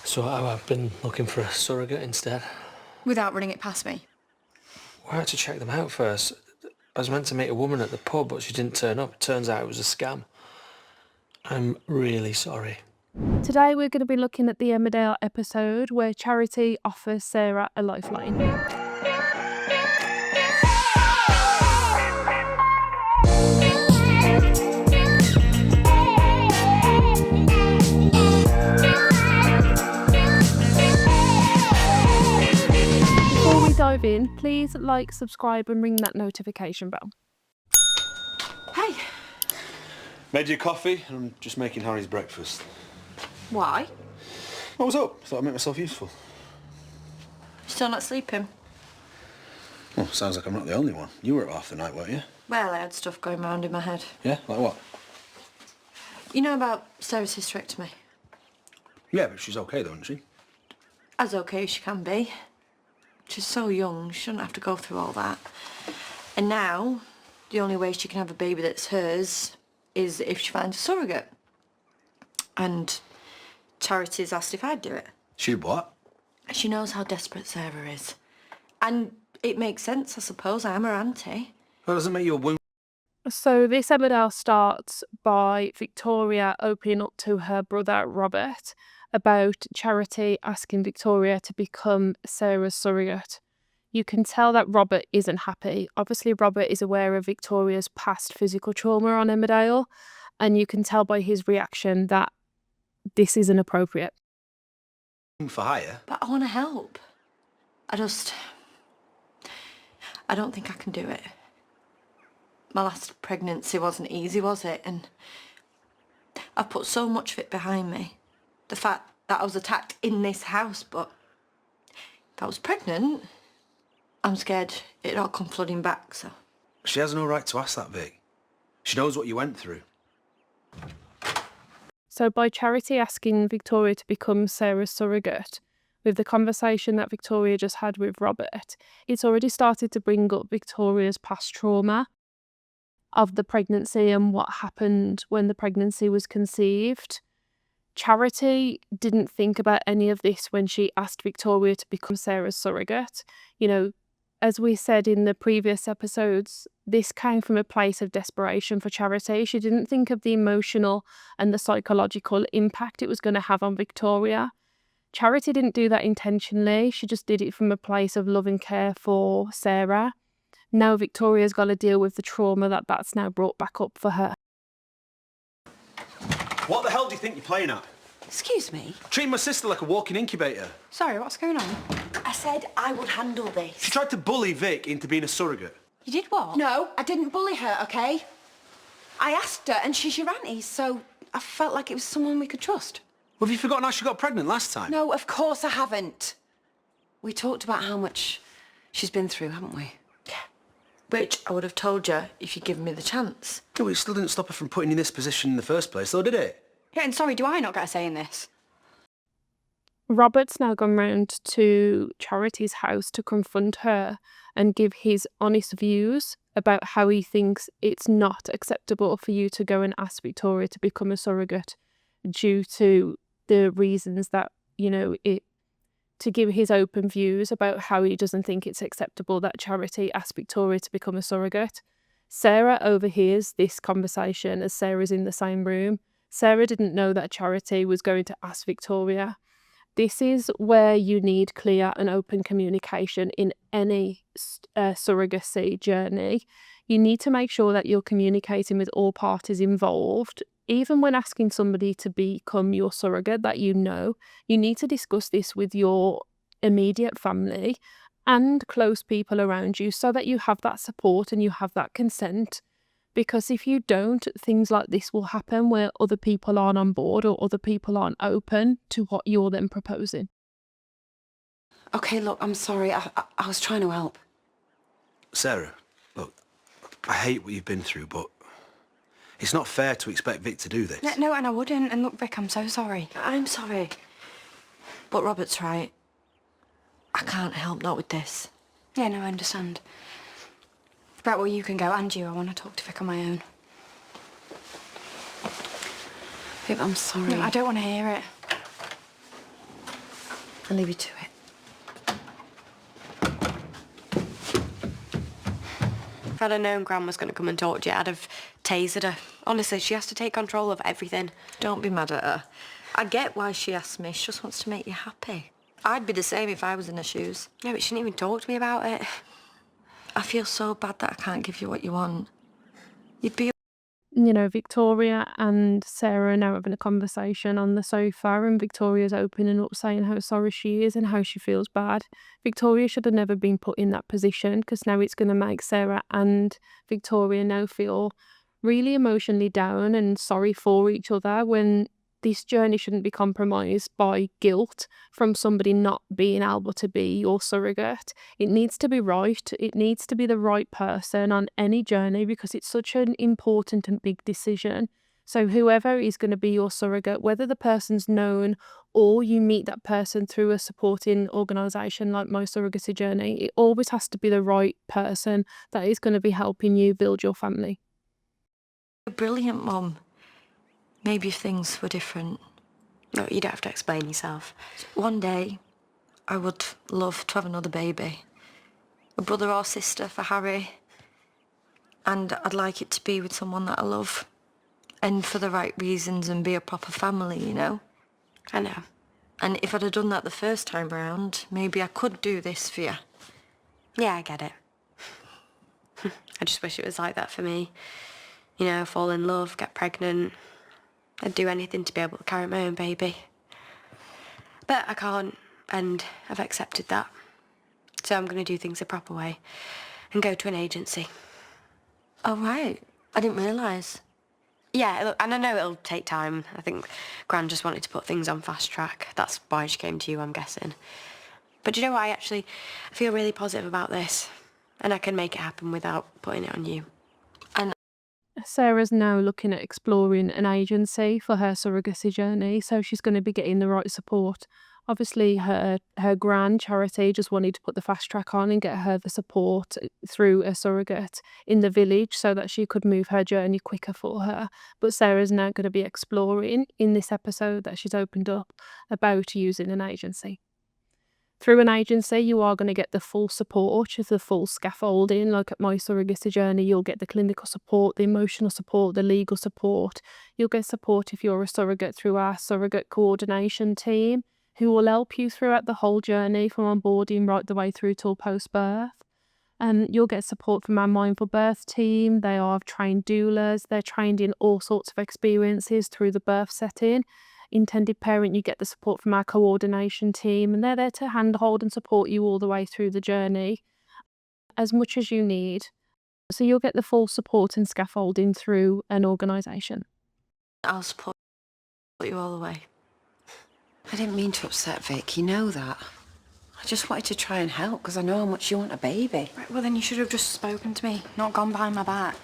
So I've been looking for a surrogate instead. Without running it past me? I had to check them out first. I was meant to meet a woman at the pub, but she didn't turn up. It turns out it was a scam. I'm really sorry. Today we're going to be looking at the Emmerdale episode where Charity offers Sarah a lifeline. Before we dive in, please like, subscribe and ring that notification bell. Hey. Made you coffee and I'm just making Harry's breakfast. Why? What was up? Thought I'd make myself useful. Still not sleeping? Oh, sounds like I'm not the only one. You were up half the night, weren't you? Well, I had stuff going round in my head. Yeah? Like what? You know about Sarah's hysterectomy? Yeah, but she's okay though, isn't she? As okay as she can be. She's so young, she shouldn't have to go through all that. And now, the only way she can have a baby that's hers is if she finds a surrogate. And Charity's asked if I'd do it. She'd what? She knows how desperate Sarah is. And it makes sense, I suppose. I am her auntie. That doesn't make you a wound. So this Emmerdale starts by Victoria opening up to her brother Robert about Charity asking Victoria to become Sarah's surrogate. You can tell that Robert isn't happy. Obviously, Robert is aware of Victoria's past physical trauma on Emmerdale, and you can tell by his reaction that this isn't appropriate. For hire? But I want to help. I don't think I can do it. My last pregnancy wasn't easy, was it? And I've put so much of it behind me. The fact that I was attacked in this house, but if I was pregnant, I'm scared it'd all come flooding back, so... She has no right to ask that, Vic. She knows what you went through. So by Charity asking Victoria to become Sarah's surrogate, with the conversation that Victoria just had with Robert, it's already started to bring up Victoria's past trauma of the pregnancy and what happened when the pregnancy was conceived. Charity didn't think about any of this when she asked Victoria to become Sarah's surrogate. You know, as we said in the previous episodes, this came from a place of desperation for Charity. She didn't think of the emotional and the psychological impact it was going to have on Victoria. Charity didn't do that intentionally. She just did it from a place of love and care for Sarah. Now Victoria's got to deal with the trauma that's now brought back up for her. What the hell do you think you're playing at? Excuse me? Treating my sister like a walking incubator. Sorry, what's going on? I said I would handle this. She tried to bully Vic into being a surrogate. You did what? No, I didn't bully her, okay? I asked her and she's your auntie, so I felt like it was someone we could trust. Well, have you forgotten how she got pregnant last time? No, of course I haven't. We talked about how much she's been through, haven't we? Yeah. Which I would have told you if you'd given me the chance. No, it still didn't stop her from putting you in this position in the first place, though, did it? Yeah, and sorry, do I not get a say in this? Robert's now gone round to Charity's house to confront her and give his honest views about how he thinks it's not acceptable for you to go and ask Victoria to become a surrogate due to the reasons that, to give his open views about how he doesn't think it's acceptable that Charity asked Victoria to become a surrogate. Sarah overhears this conversation as Sarah's in the same room. Sarah didn't know that Charity was going to ask Victoria. This is where you need clear and open communication in any surrogacy journey. You need to make sure that you're communicating with all parties involved. Even when asking somebody to become your surrogate that you need to discuss this with your immediate family and close people around you so that you have that support and you have that consent. Because if you don't, things like this will happen where other people aren't on board or other people aren't open to what you're then proposing. Okay, look, I'm sorry. I was trying to help. Sarah, look, I hate what you've been through, but it's not fair to expect Vic to do this. No, and I wouldn't. And look, Vic, I'm so sorry. I'm sorry. But Robert's right. I can't help not with this. Yeah, no, I understand. Right, well, you can go, and you. I want to talk to Vic on my own. Vic, I'm sorry. No, I don't want to hear it. I'll leave you to it. If I'd have known Gran was going to come and talk to you, I'd have tasered her. Honestly, she has to take control of everything. Don't be mad at her. I get why she asked me. She just wants to make you happy. I'd be the same if I was in her shoes. No, but she didn't even talk to me about it. I feel so bad that I can't give you what you want. You'd be... You know, Victoria and Sarah are now having a conversation on the sofa, and Victoria's opening up saying how sorry she is and how she feels bad. Victoria should have never been put in that position, because now it's going to make Sarah and Victoria now feel really emotionally down and sorry for each other, when this journey shouldn't be compromised by guilt from somebody not being able to be your surrogate. It needs to be right. It needs to be the right person on any journey, because it's such an important and big decision. So whoever is going to be your surrogate, whether the person's known or you meet that person through a supporting organisation like My Surrogacy Journey, it always has to be the right person that is going to be helping you build your family. a brilliant mum. Maybe if things were different. No, you don't have to explain yourself. One day, I would love to have another baby. A brother or sister for Harry. And I'd like it to be with someone that I love. And for the right reasons, and be a proper family, you know? I know. And if I'd have done that the first time round, maybe I could do this for you. Yeah, I get it. I just wish it was like that for me. You know, fall in love, get pregnant. I'd do anything to be able to carry my own baby. But I can't, and I've accepted that. So I'm going to do things the proper way and go to an agency. Oh, right. I didn't realise. Yeah, look, and I know it'll take time. I think Gran just wanted to put things on fast track. That's why she came to you, I'm guessing. But do you know what? I feel really positive about this. And I can make it happen without putting it on you. Sarah's now looking at exploring an agency for her surrogacy journey, so she's going to be getting the right support. Obviously, her gran charity just wanted to put the fast track on and get her the support through a surrogate in the village so that she could move her journey quicker for her. But Sarah's now going to be exploring in this episode that she's opened up about using an agency. Through an agency, you are going to get the full support, the full scaffolding. Like at My Surrogacy Journey, you'll get the clinical support, the emotional support, the legal support. You'll get support if you're a surrogate through our surrogate coordination team, who will help you throughout the whole journey from onboarding right the way through till post-birth. You'll get support from our Mindful Birth team. They are trained doulas. They're trained in all sorts of experiences through the birth setting. Intended parent, you get the support from our coordination team, and they're there to handhold and support you all the way through the journey as much as you need. So you'll get the full support and scaffolding through an organisation. I'll support you all the way. I didn't mean to upset Vic, you know that. I just wanted to try and help because I know how much you want a baby. Right, well then you should have just spoken to me, not gone behind my back.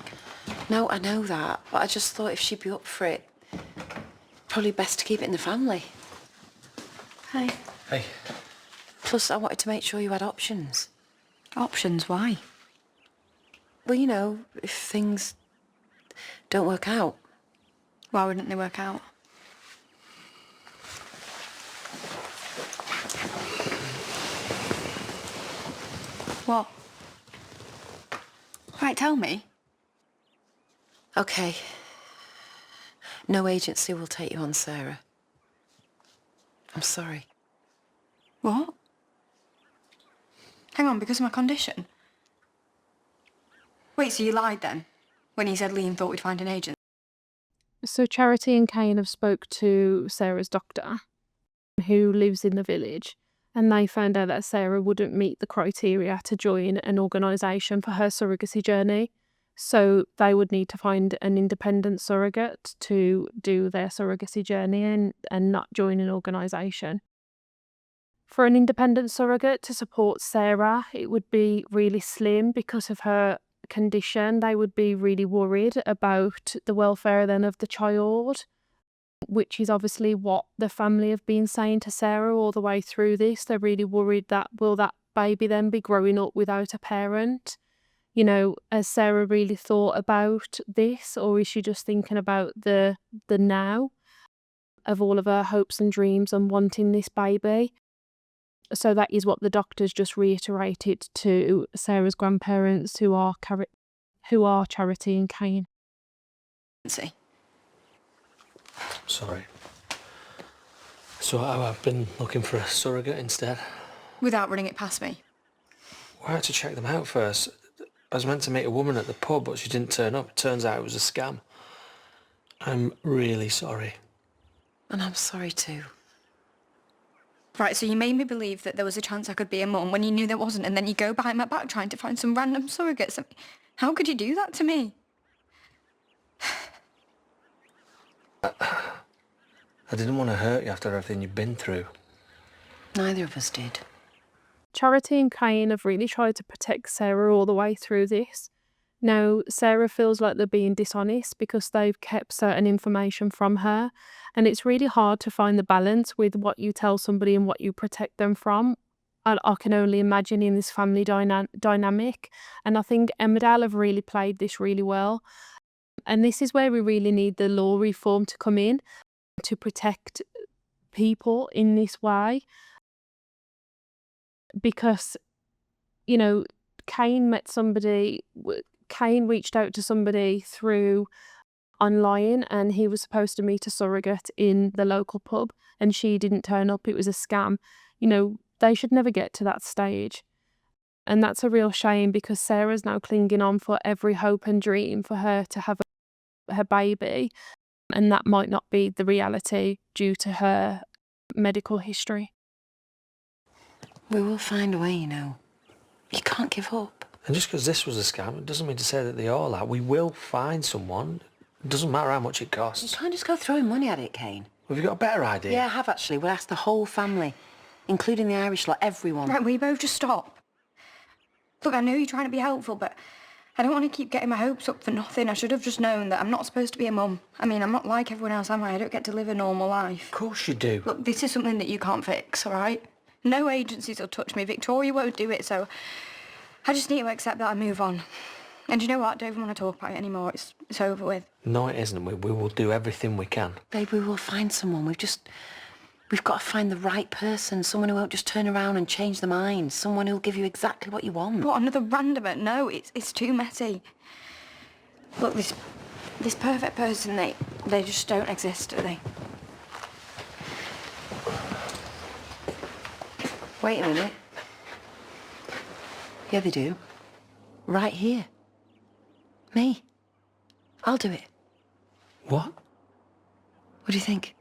No, I know that, but I just thought if she'd be up for it, probably best to keep it in the family. Hey. Hey. Plus, I wanted to make sure you had options. Options, why? Well, you know, if things don't work out. Why wouldn't they work out? What? Right, tell me. Okay. No agency will take you on, Sarah. I'm sorry. What? Hang on, because of my condition? Wait, so you lied then? When you said Liam thought we'd find an agent? So Charity and Kane have spoke to Sarah's doctor, who lives in the village, and they found out that Sarah wouldn't meet the criteria to join an organisation for her surrogacy journey. So they would need to find an independent surrogate to do their surrogacy journey and not join an organisation. For an independent surrogate to support Sarah, it would be really slim because of her condition. They would be really worried about the welfare then of the child, which is obviously what the family have been saying to Sarah all the way through this. They're really worried that will that baby then be growing up without a parent? You know, has Sarah really thought about this, or is she just thinking about the now of all of her hopes and dreams and wanting this baby? So that is what the doctors just reiterated to Sarah's grandparents, who are Charity and Kane. See? Sorry. So I've been looking for a surrogate instead. Without running it past me. I had to check them out first. I was meant to meet a woman at the pub, but she didn't turn up. It turns out it was a scam. I'm really sorry. And I'm sorry too. Right, so you made me believe that there was a chance I could be a mum when you knew there wasn't, and then you go behind my back trying to find some random surrogates. How could you do that to me? I didn't want to hurt you after everything you've been through. Neither of us did. Charity and Kane have really tried to protect Sarah all the way through this. Now, Sarah feels like they're being dishonest because they've kept certain information from her, and it's really hard to find the balance with what you tell somebody and what you protect them from. I can only imagine in this family dynamic, and I think Emmerdale have really played this really well. And this is where we really need the law reform to come in to protect people in this way. Because, you know, Kane reached out to somebody through online, and he was supposed to meet a surrogate in the local pub, and she didn't turn up. It was a scam. You know, they should never get to that stage. And that's a real shame, because Sarah's now clinging on for every hope and dream for her to have her baby, and that might not be the reality due to her medical history. We will find a way, you know. You can't give up. And just because this was a scam, it doesn't mean to say that they all are. We will find someone. It doesn't matter how much it You costs. can't just go throwing money at it, Kane. Have you got a better idea? Yeah, I have actually. We'll ask the whole family, including the Irish lot, everyone. Right, will you both just stop? Look, I know you're trying to be helpful, but I don't want to keep getting my hopes up for nothing. I should have just known that I'm not supposed to be a mum. I mean, I'm not like everyone else, am I? I don't get to live a normal life. Of course you do. Look, this is something that you can't fix, all right? No agencies will touch me. Victoria won't do it, so I just need to accept that and move on. And you know what? I don't even want to talk about it anymore. It's over with. No, it isn't. We will do everything we can. Babe, we will find someone. We've got to find the right person. Someone who won't just turn around and change their mind. Someone who'll give you exactly what you want. What, another randomer? No, it's too messy. Look, this perfect person, they just don't exist, do they? Wait a minute. Yeah, they do. Right here. Me. I'll do it. What? What do you think?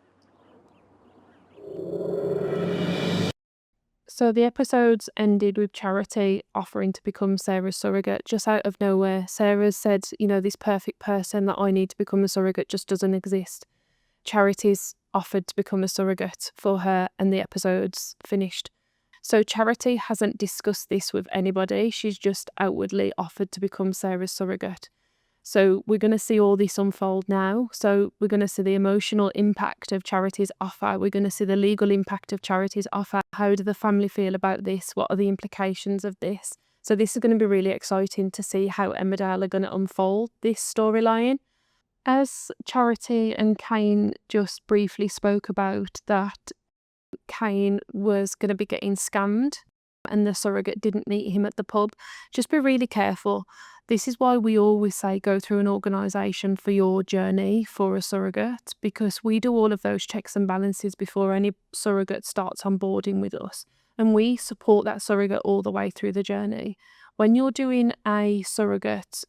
So the episodes ended with Charity offering to become Sarah's surrogate just out of nowhere. Sarah said, you know, this perfect person that I need to become a surrogate just doesn't exist. Charity's offered to become a surrogate for her, and the episode's finished. So Charity hasn't discussed this with anybody. She's just outwardly offered to become Sarah's surrogate. So we're going to see all this unfold now. So we're going to see the emotional impact of Charity's offer. We're going to see the legal impact of Charity's offer. How do the family feel about this? What are the implications of this? So this is going to be really exciting to see how Emmerdale are going to unfold this storyline. As Charity and Kane just briefly spoke about, that Kane was going to be getting scammed and the surrogate didn't meet him at the pub, just be really careful. This is why we always say go through an organisation for your journey for a surrogate, because we do all of those checks and balances before any surrogate starts onboarding with us, and we support that surrogate all the way through the journey. When you're doing a surrogacy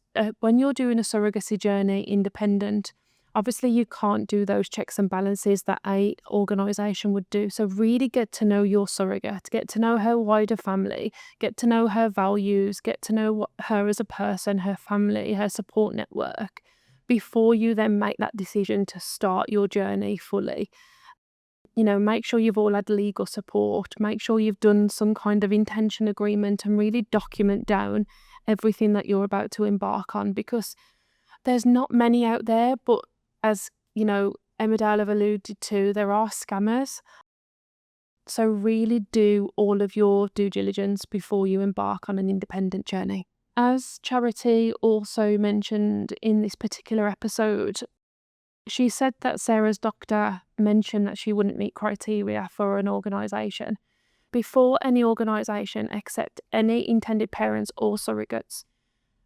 journey independent, obviously you can't do those checks and balances that a organisation would do. So really get to know your surrogate, get to know her wider family, get to know her values, get to know her as a person, her family, her support network, before you then make that decision to start your journey fully. You know, make sure you've all had legal support, make sure you've done some kind of intention agreement, and really document down everything that you're about to embark on, because there's not many out there, but as you know, Emmerdale have alluded to, there are scammers. So really do all of your due diligence before you embark on an independent journey. As Charity also mentioned in this particular episode, she said that Sarah's doctor mentioned that she wouldn't meet criteria for an organisation before any organisation accept any intended parents or surrogates,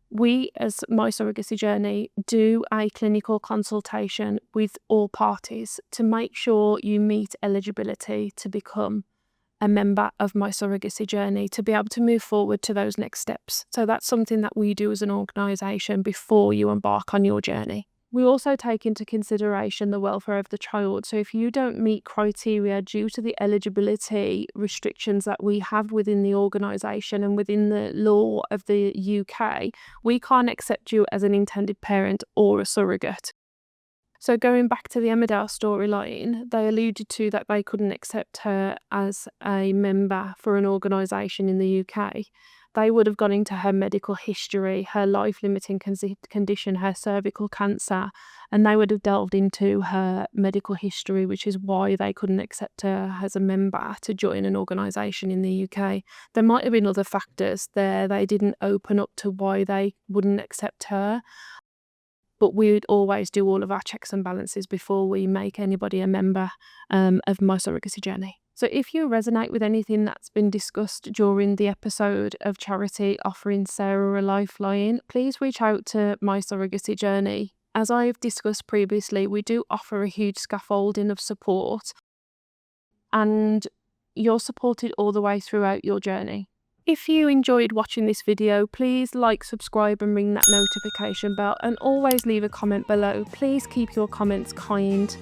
we as My Surrogacy Journey do a clinical consultation with all parties to make sure you meet eligibility to become a member of My Surrogacy Journey, to be able to move forward to those next steps. So that's something that we do as an organisation before you embark on your journey. We also take into consideration the welfare of the child. So if you don't meet criteria due to the eligibility restrictions that we have within the organisation and within the law of the UK, we can't accept you as an intended parent or a surrogate. So going back to the Emmerdale storyline, they alluded to that they couldn't accept her as a member for an organisation in the UK. They would have gone into her medical history, her life-limiting condition, her cervical cancer, and they would have delved into her medical history, which is why they couldn't accept her as a member to join an organisation in the UK. There might have been other factors there. They didn't open up to why they wouldn't accept her. But we would always do all of our checks and balances before we make anybody a member of My Surrogacy Journey. So if you resonate with anything that's been discussed during the episode of Charity offering Sarah a lifeline, please reach out to My Surrogacy Journey. As I've discussed previously, we do offer a huge scaffolding of support, and you're supported all the way throughout your journey. If you enjoyed watching this video, please like, subscribe and ring that notification bell, and always leave a comment below. Please keep your comments kind,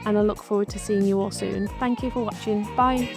and I look forward to seeing you all soon. Thank you for watching. Bye.